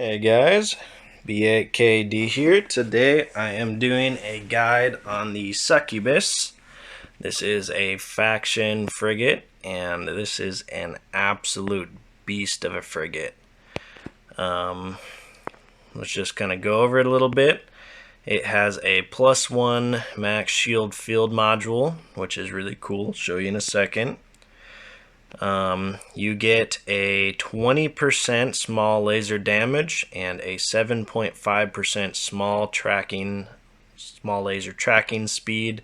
Hey guys, B8KD here. Today I am doing a guide on the Succubus. This is a faction frigate, and this is an absolute beast of a frigate. Let's just kind of go over it a little bit. It has a +1 max shield field module, which is really cool. I'll show you in a second. You get a 20% small laser damage and a 7.5% small laser tracking speed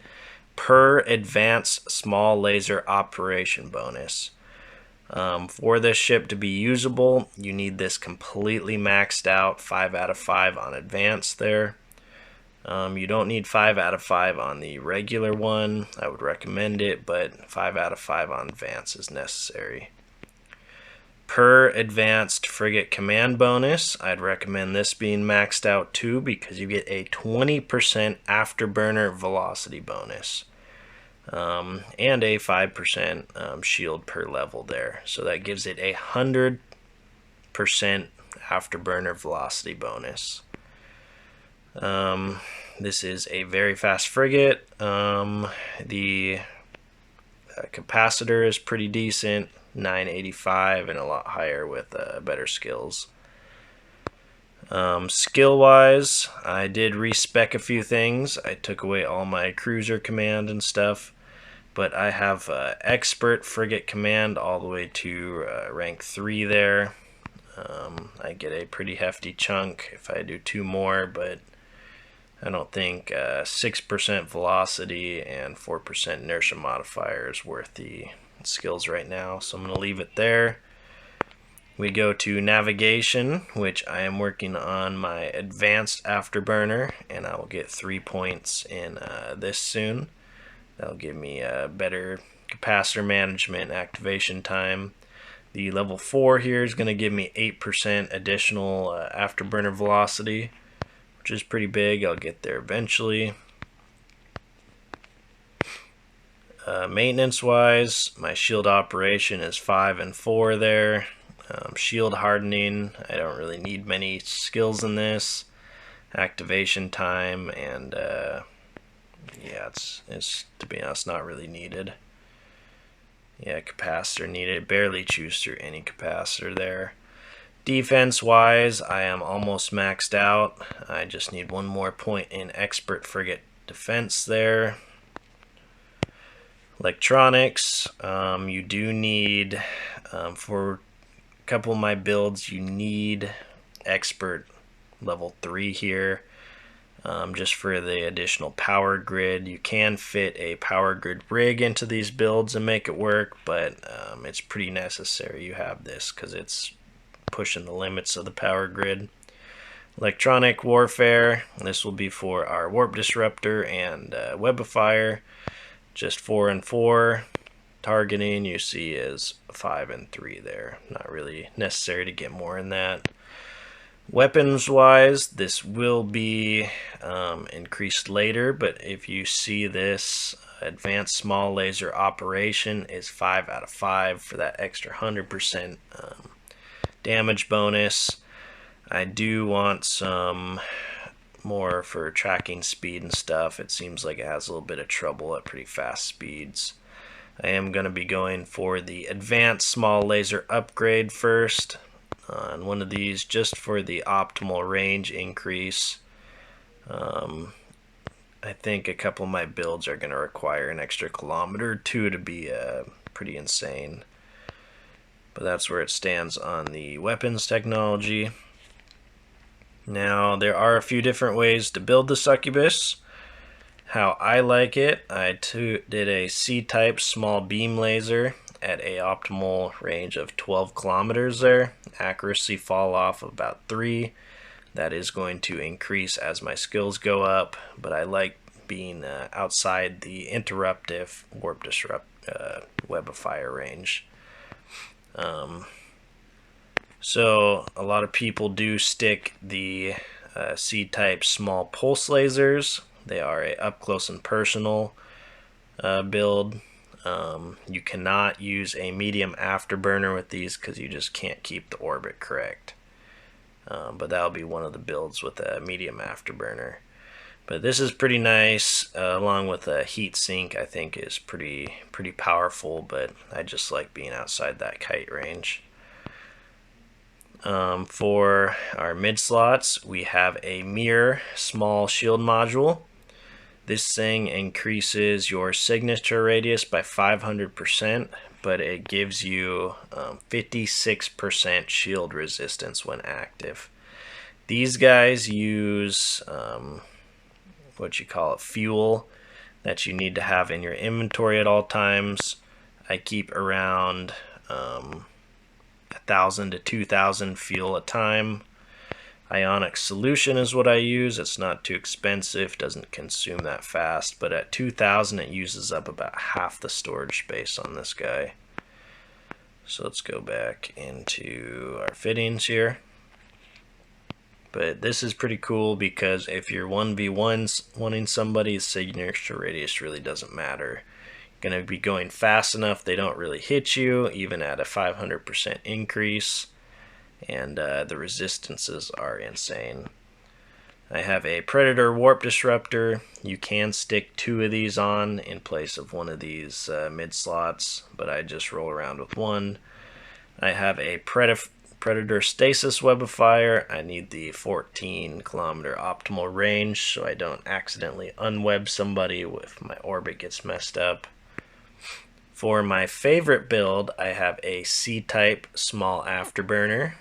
per advanced small laser operation bonus. For this ship to be usable, you need this completely maxed out, 5 out of 5 on advanced there. You don't need 5 out of 5 on the regular one. I would recommend it, but 5 out of 5 on advanced is necessary. Per advanced frigate command bonus, I'd recommend this being maxed out too, because you get a 20% afterburner velocity bonus. And a 5% shield per level there. So that gives it a 100% afterburner velocity bonus. This is a very fast frigate. The capacitor is pretty decent, 985, and a lot higher with better skills. Skill-wise, I did respec a few things. I took away all my cruiser command and stuff, but I have expert frigate command all the way to rank 3 there. I get a pretty hefty chunk if I do 2 more, but I don't think 6% velocity and 4% inertia modifier is worth the skills right now, so I'm going to leave it there. We go to navigation, which I am working on my advanced afterburner, and I will get 3 points in this soon. That'll give me a better capacitor management activation time. The level 4 here is going to give me 8% additional afterburner velocity, which is pretty big. I'll get there eventually. Maintenance wise, my shield operation is 5 and 4 there. Shield hardening, I don't really need many skills in this. Activation time, and yeah, it's to be honest not really needed. Yeah, capacitor needed. Barely choose through any capacitor there. Defense wise, I am almost maxed out. I just need 1 more point in expert frigate defense there. Electronics, you do need, for a couple of my builds, you need expert level 3 here, just for the additional power grid. You can fit a power grid rig into these builds and make it work, but it's pretty necessary you have this because it's pushing the limits of the power grid. Electronic warfare, this will be for our warp disruptor and webifier. Just 4 and 4. Targeting you see is 5 and 3 there. Not really necessary to get more in that. Weapons wise, this will be increased later, but if you see this, advanced small laser operation is 5 out of 5 for that extra 100% damage bonus. I do want some more for tracking speed and stuff. It seems like it has a little bit of trouble at pretty fast speeds. I am going to be going for the advanced small laser upgrade first on one of these, just for the optimal range increase. I think a couple of my builds are going to require an extra kilometer or 2 to be pretty insane. But that's where it stands on the weapons technology. Now, there are a few different ways to build the Succubus. How I like it, I did a C-type small beam laser at a optimal range of 12 kilometers there. Accuracy fall off of about 3. That is going to increase as my skills go up, but I like being outside the interruptive warp disrupt webifier range. So a lot of people do stick the C-type small pulse lasers. They are a up close and personal build. You cannot use a medium afterburner with these because you just can't keep the orbit correct. but that'll be one of the builds with a medium afterburner. But this is pretty nice, along with a heat sink. I think is pretty powerful, but I just like being outside that kite range. For our mid slots, we have a mirror small shield module. This thing increases your signature radius by 500%, but it gives you 56% shield resistance when active. These guys use fuel that you need to have in your inventory at all times. I keep around 1,000 to 2,000 fuel a time. Ionic solution is what I use. It's not too expensive, doesn't consume that fast, but at 2,000 it uses up about half the storage space on this guy. So let's go back into our fittings here. But this is pretty cool because if you're 1v1s wanting somebody, signature radius really doesn't matter. You're going to be going fast enough they don't really hit you, even at a 500% increase. And the resistances are insane. I have a Predator Warp Disruptor. You can stick 2 of these on in place of one of these mid slots, but I just roll around with 1. I have a Predator Stasis Webifier. I need the 14-kilometer optimal range so I don't accidentally unweb somebody if my orbit gets messed up. For my favorite build, I have a C-type small afterburner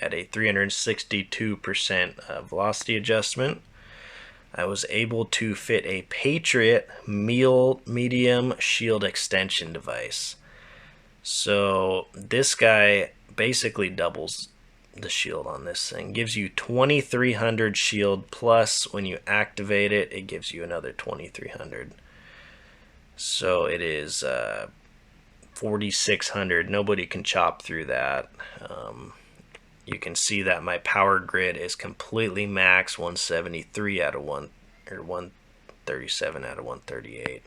at a 362% velocity adjustment. I was able to fit a Patriot medium shield extension device. So this guy basically doubles the shield on this thing. Gives you 2,300 shield, plus when you activate it, it gives you another 2,300. So it is 4,600. Nobody can chop through that. You can see that my power grid is completely max, 173 out of 137 out of 138.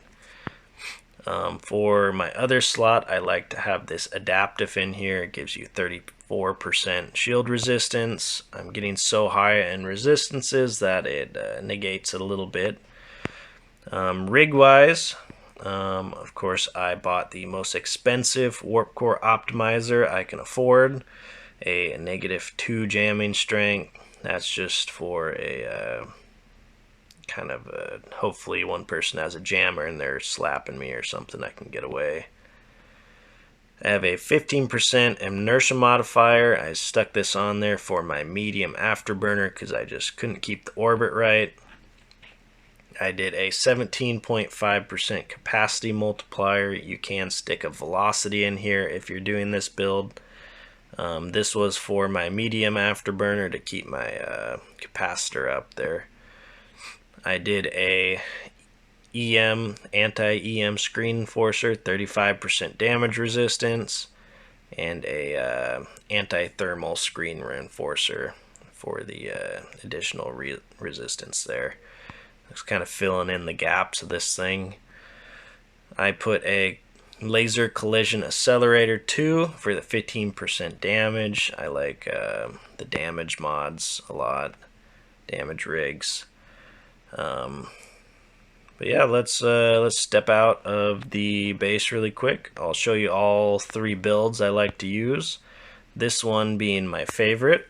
For my other slot, I like to have this adaptive in here. It gives you 34% shield resistance. I'm getting so high in resistances that it negates it a little bit. Rig-wise, of course, I bought the most expensive warp core optimizer I can afford, a -2 jamming strength. That's just for a kind of hopefully one person has a jammer and they're slapping me or something, I can get away. I have a 15% inertia modifier. I stuck this on there for my medium afterburner because I just couldn't keep the orbit right. I did a 17.5% capacity multiplier. You can stick a velocity in here if you're doing this build. This was for my medium afterburner to keep my capacitor up there. I did a anti-EM screen enforcer, 35% damage resistance, and a anti-thermal screen reinforcer for the additional resistance there. It's kind of filling in the gaps of this thing. I put a laser collision accelerator 2 for the 15% damage. I like the damage mods a lot, damage rigs. But yeah, let's step out of the base really quick. I'll show you all 3 builds I like to use, this one being my favorite.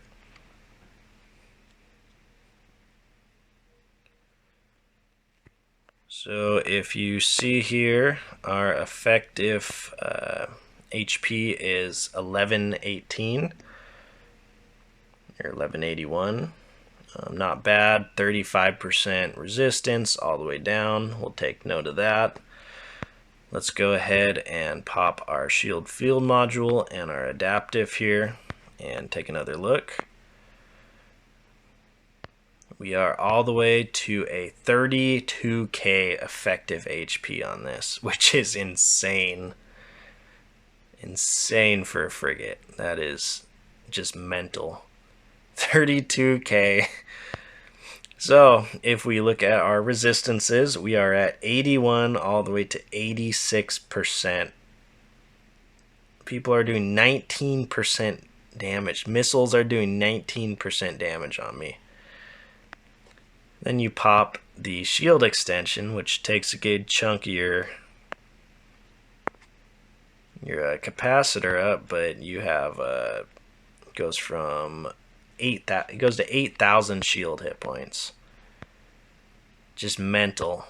So if you see here, our effective HP is 1118 or 1181. Not bad. 35% resistance all the way down. We'll take note of that. Let's go ahead and pop our shield field module and our adaptive here and take another look. We are all the way to a 32k effective HP on this, which is insane. Insane for a frigate. That is just mental. 32k. So if we look at our resistances, we are at 81 all the way to 86%. People are doing 19% damage. Missiles are doing 19% damage on me. Then you pop the shield extension, which takes a good chunk of your capacitor up, but you have goes from it goes to 8,000 shield hit points. Just mental.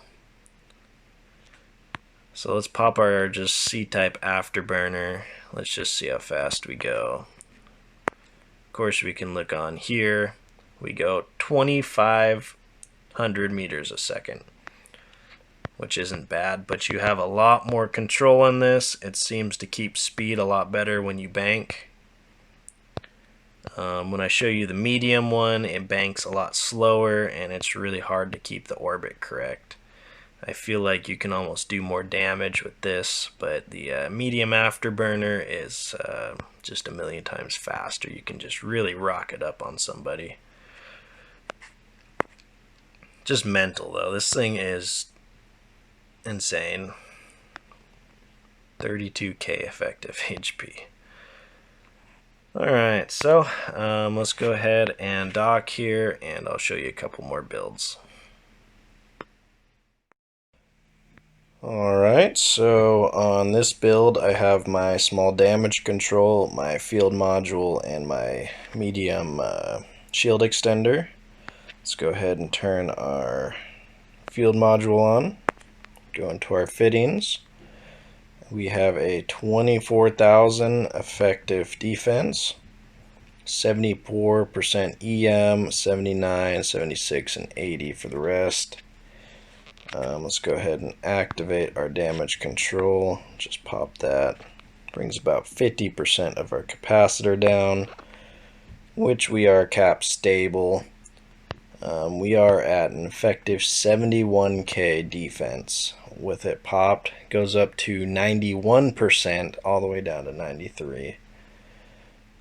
So let's pop our just C-type afterburner. Let's just see how fast we go. Of course, we can look on here. We go 2,500 meters a second, which isn't bad, but you have a lot more control in this. It seems to keep speed a lot better when you bank. When I show you the medium one, it banks a lot slower, and it's really hard to keep the orbit correct. I feel like you can almost do more damage with this, but the medium afterburner is just a million times faster. You can just really rock it up on somebody. Just mental, though. This thing is insane. 32k effective HP. Alright, so let's go ahead and dock here, and I'll show you a couple more builds. Alright, so on this build I have my small damage control, my field module, and my medium shield extender. Let's go ahead and turn our field module on, go into our fittings. We have a 24,000 effective defense, 74% EM, 79, 76, and 80 for the rest. Let's go ahead and activate our damage control. Just pop that. Brings about 50% of our capacitor down, which we are cap stable. We are at an effective 71k defense. With it popped, it goes up to 91% all the way down to 93.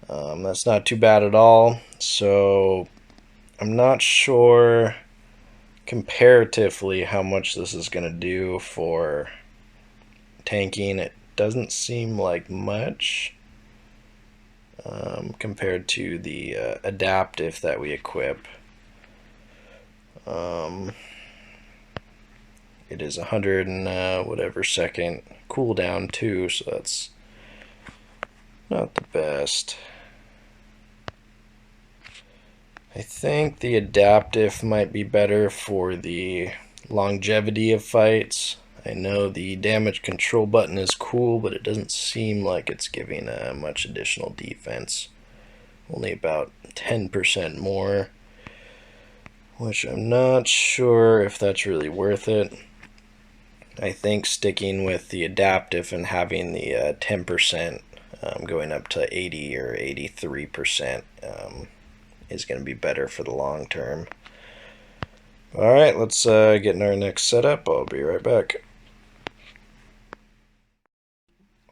That's not too bad at all. So I'm not sure comparatively how much this is going to do for tanking. It doesn't seem like much compared to the adaptive that we equip. It is 100 and whatever second cooldown too, so that's not the best. I think the adaptive might be better for the longevity of fights. I know the damage control button is cool, but it doesn't seem like it's giving much additional defense. Only about 10% more, which I'm not sure if that's really worth it. I think sticking with the adaptive and having the 10% going up to 80 or 83% is going to be better for the long term. Alright, let's get in our next setup. I'll be right back.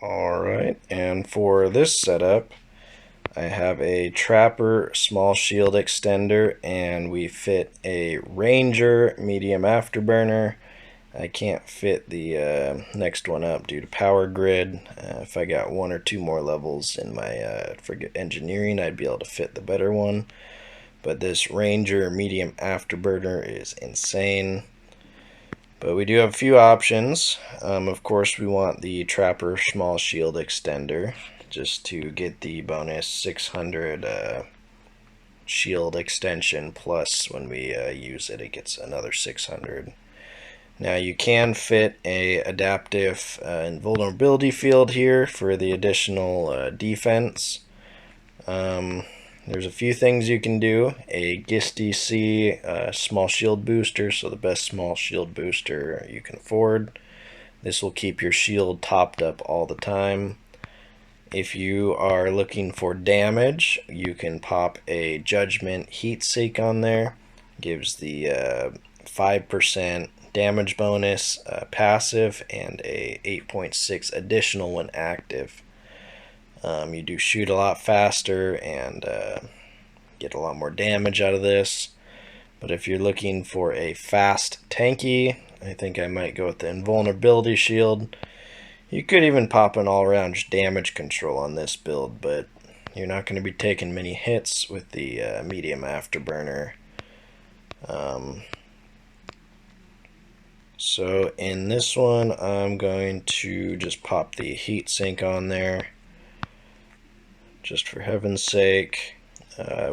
Alright, and for this setup, I have a Trapper small shield extender, and we fit a Ranger medium afterburner. I can't fit the next one up due to power grid. If I got one or two more levels in my frigate engineering, I'd be able to fit the better one. But this Ranger medium afterburner is insane. But we do have a few options. Of course, we want the Trapper small shield extender just to get the bonus 600 shield extension, plus when we use it, it gets another 600. Now you can fit a adaptive invulnerability field here for the additional defense. There's a few things you can do. A GIST-DC small shield booster, so the best small shield booster you can afford. This will keep your shield topped up all the time. If you are looking for damage, you can pop a Judgment Heat Seek on there. Gives the 5% damage bonus passive and a 8.6 additional when active. You do shoot a lot faster and get a lot more damage out of this. But if you're looking for a fast tanky, I think I might go with the invulnerability shield. You could even pop an all-around damage control on this build, but you're not going to be taking many hits with the medium afterburner. So in this one, I'm going to just pop the heatsink on there, just for heaven's sake.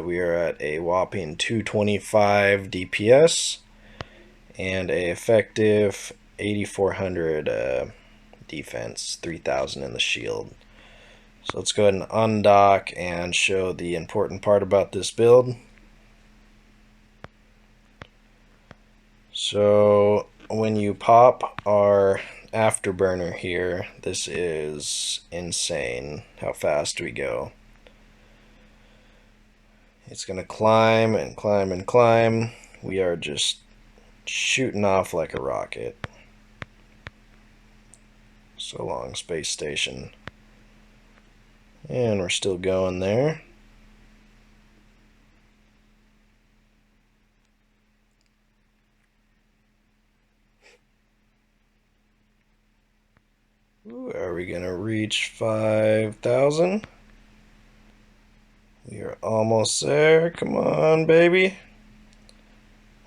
We are at a whopping 225 DPS and a effective 8400 defense, 3000 in the shield. So let's go ahead and undock and show the important part about this build. So when you pop our afterburner here, this is insane how fast we go. It's going to climb and climb and climb. We are just shooting off like a rocket. So long, space station. And we're still going there. Ooh, are we going to reach 5,000? We are almost there. Come on, baby.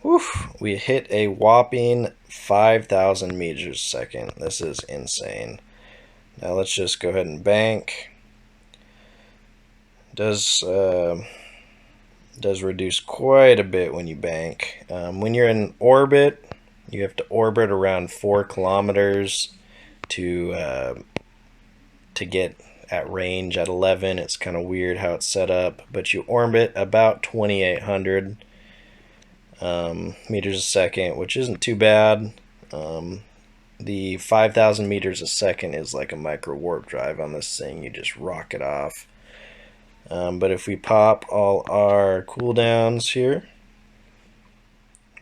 Woof. We hit a whopping 5,000 meters a second. This is insane. Now let's just go ahead and bank. Does reduce quite a bit when you bank. When you're in orbit, you have to orbit around 4 kilometers to get at range at 11. It's kind of weird how it's set up, but you orbit about 2,800 meters a second, which isn't too bad. The 5,000 meters a second is like a micro warp drive on this thing. You just rocket off. But if we pop all our cooldowns here,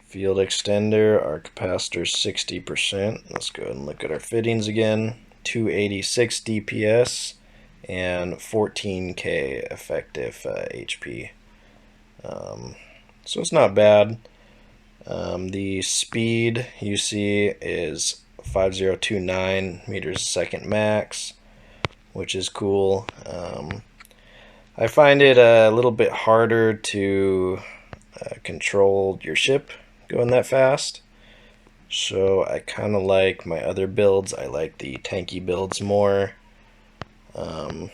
field extender, our capacitor 60%. Let's go ahead and look at our fittings again. 286 DPS and 14k effective HP. So it's not bad. The speed you see is 5029 meters a second max, which is cool. I find it a little bit harder to control your ship going that fast. So I kind of like my other builds. I like the tanky builds more. Now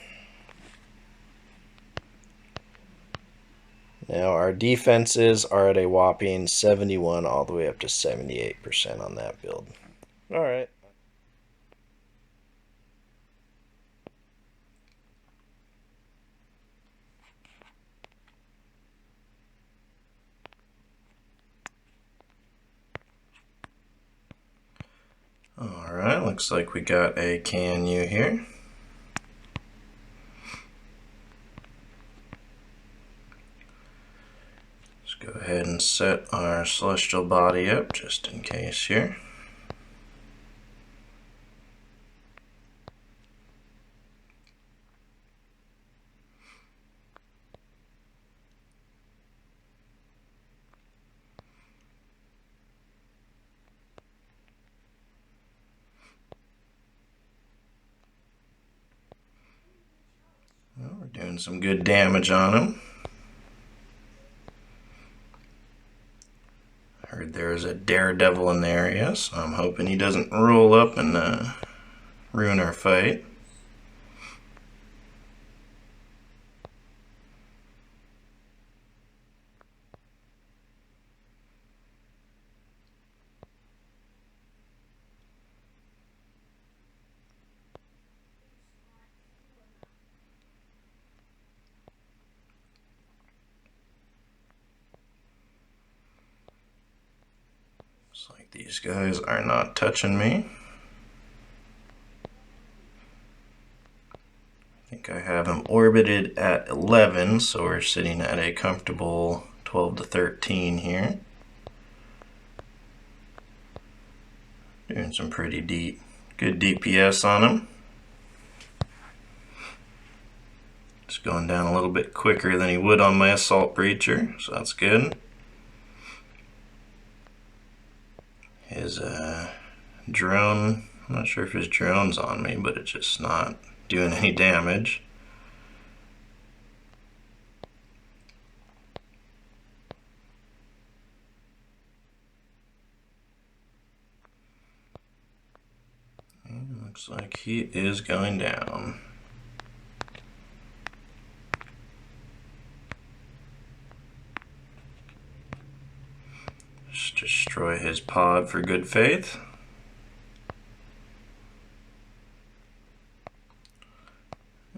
our defenses are at a whopping 71 all the way up to 78% on that build. Alright. Alright, looks like we got a KNU here. Let's go ahead and set our celestial body up just in case here. Well, we're doing some good damage on him. I heard there's a daredevil in the area, so I'm hoping he doesn't roll up and ruin our fight. Looks like these guys are not touching me. I think I have him orbited at 11, so we're sitting at a comfortable 12 to 13 here. Doing some pretty good DPS on him. Just going down a little bit quicker than he would on my assault breacher, so that's good. His drone, I'm not sure if his drone's on me, but it's just not doing any damage. Looks like he is going down. Just destroy his pod for good faith.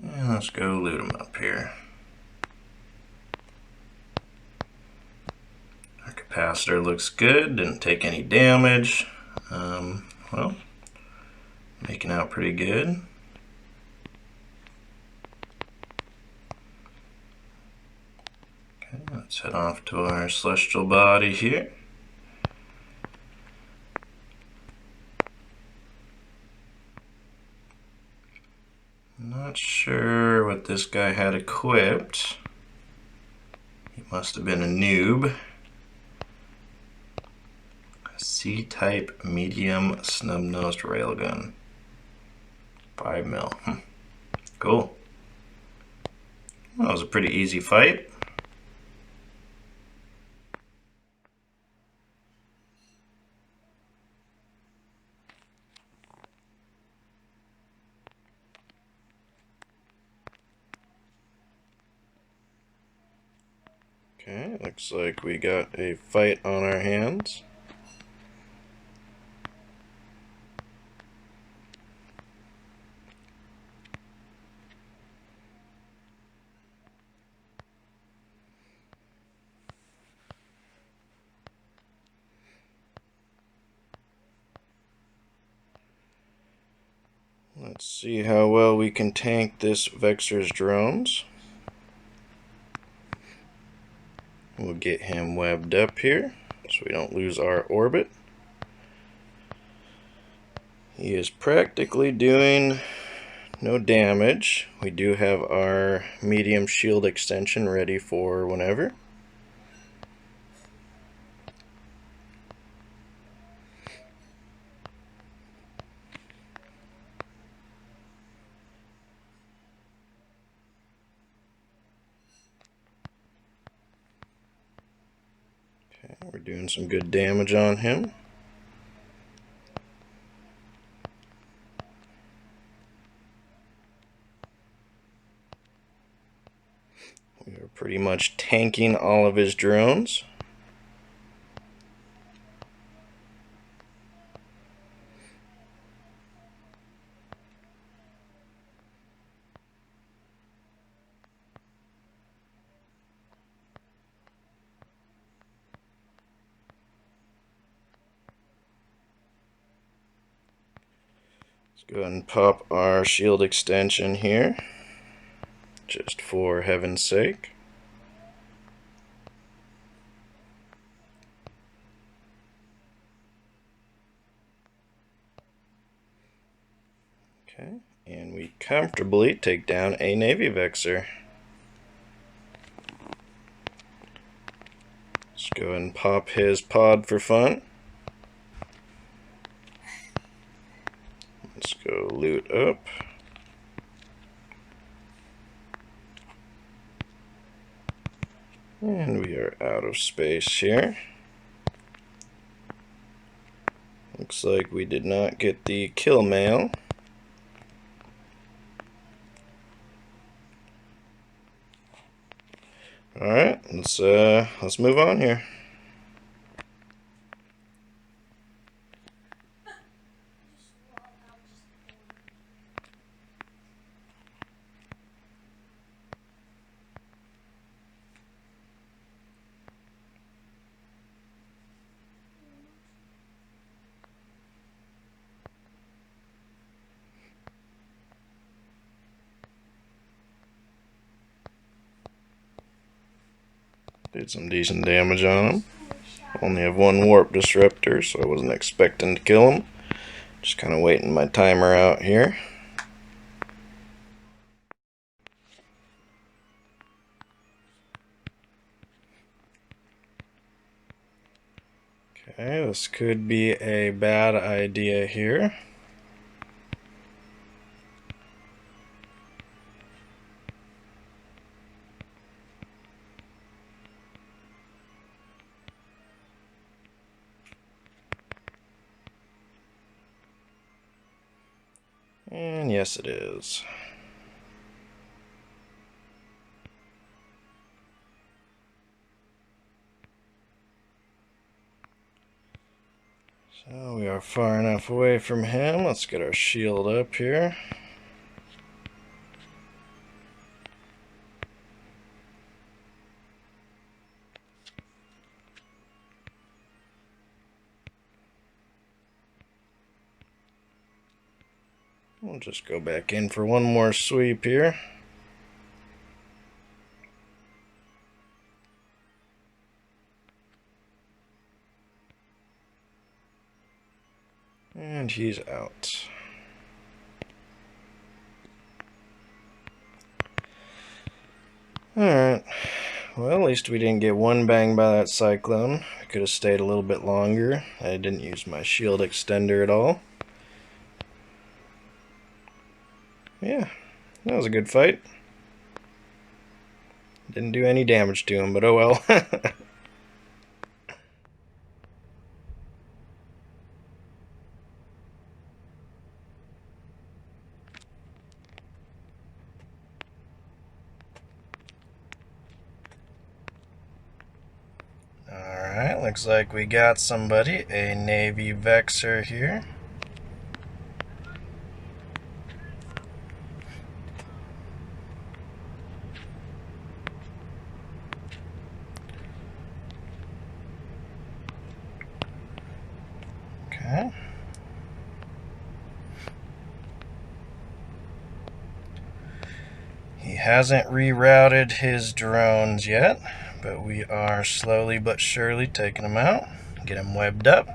And let's go loot him up here. Our capacitor looks good, didn't take any damage. Well, making out pretty good. Okay, let's head off to our celestial body here. Not sure what this guy had equipped. He must have been a noob. C-type medium snub-nosed railgun. 5 mil. Cool. Well, that was a pretty easy fight. Okay, looks like we got a fight on our hands. Let's see how well we can tank this Vexor's drones. We'll get him webbed up here so we don't lose our orbit. He is practically doing no damage. We do have our medium shield extension ready for whenever. Okay, we're doing some good damage on him. We are pretty much tanking all of his drones. Let's go ahead and pop our shield extension here, just for heaven's sake. Okay, and we comfortably take down a Navy Vexor. Let's go ahead and pop his pod for fun. Let's go loot up. And we are out of space here. Looks like we did not get the kill mail. Alright, let's move on here. Did some decent damage on him. Only have one warp disruptor, so I wasn't expecting to kill him. Just kind of waiting my timer out here. Okay, this could be a bad idea here. And yes, it is. So we are far enough away from him. Let's get our shield up here. We'll just go back in for one more sweep here. And he's out. Alright. Well, at least we didn't get one bang by that cyclone. I could have stayed a little bit longer. I didn't use my shield extender at all. Yeah, that was a good fight. Didn't do any damage to him, but oh well. Alright, looks like we got somebody, a Navy Vexer here. Okay. He hasn't rerouted his drones yet, but we are slowly but surely taking him out. Get him webbed up.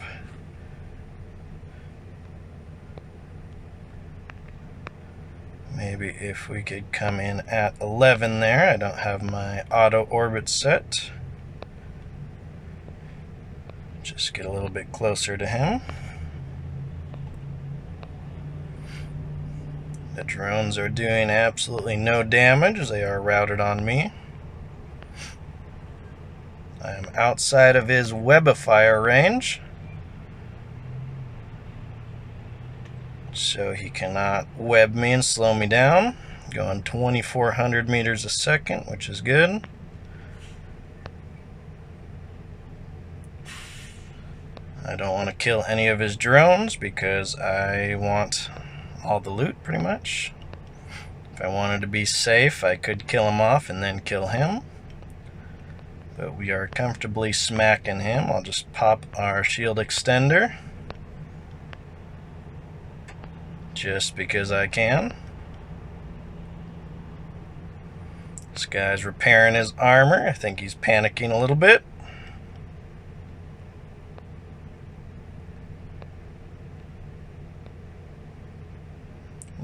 Maybe if we could come in at 11 there. I don't have my auto orbit set. Just get a little bit closer to him. The drones are doing absolutely no damage. They are routed on me. I am outside of his webifire range, so he cannot web me and slow me down. Going 2,400 meters a second, which is good. I don't want to kill any of his drones because I want all the loot pretty much. If I wanted to be safe, I could kill him off and then kill him. But we are comfortably smacking him. I'll just pop our shield extender. Just because I can. This guy's repairing his armor. I think he's panicking a little bit.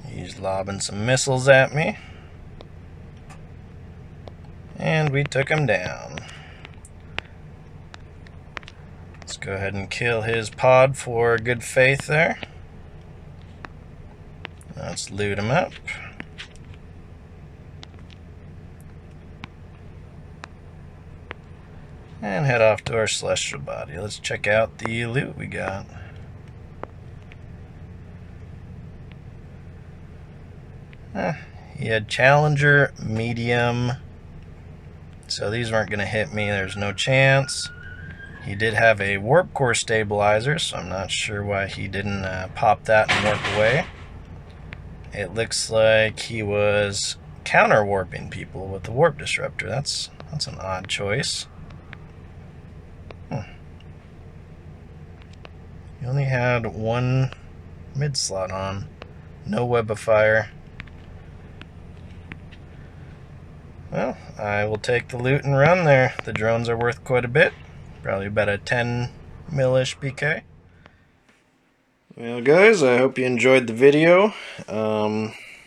He's lobbing some missiles at me. And we took him down. Let's go ahead and kill his pod for good faith there. Let's loot him up. And head off to our celestial body. Let's check out the loot we got. He had Challenger, Medium. So these weren't going to hit me. There's no chance. He did have a warp core stabilizer, so I'm not sure why he didn't pop that and warp away. It looks like he was counter warping people with the warp disruptor. That's an odd choice. He only had one mid slot on, no webifier. Well, I will take the loot and run there. The drones are worth quite a bit. Probably about a 10 mil-ish PK. Well guys, I hope you enjoyed the video.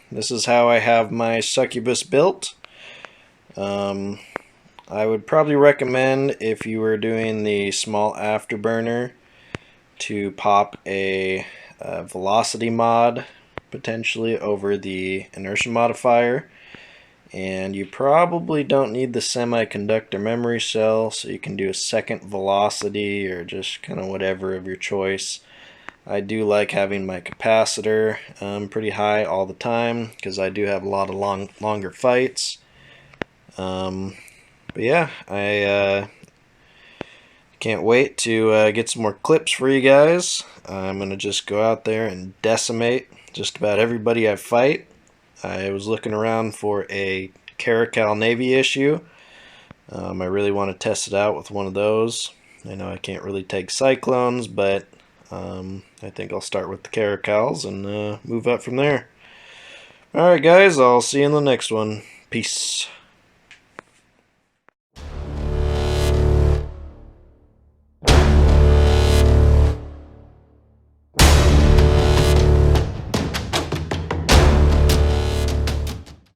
This is how I have my Succubus built. I would probably recommend, if you were doing the small afterburner, to pop a velocity mod potentially over the inertia modifier. And you probably don't need the semiconductor memory cell, so you can do a second velocity or just kind of whatever of your choice. I do like having my capacitor pretty high all the time because I do have a lot of longer fights. But yeah, I can't wait to get some more clips for you guys. I'm going to just go out there and decimate just about everybody I fight. I was looking around for a Caracal Navy issue. I really want to test it out with one of those. I know I can't really take Cyclones, but I think I'll start with the Caracals and move up from there. Alright guys, I'll see you in the next one. Peace.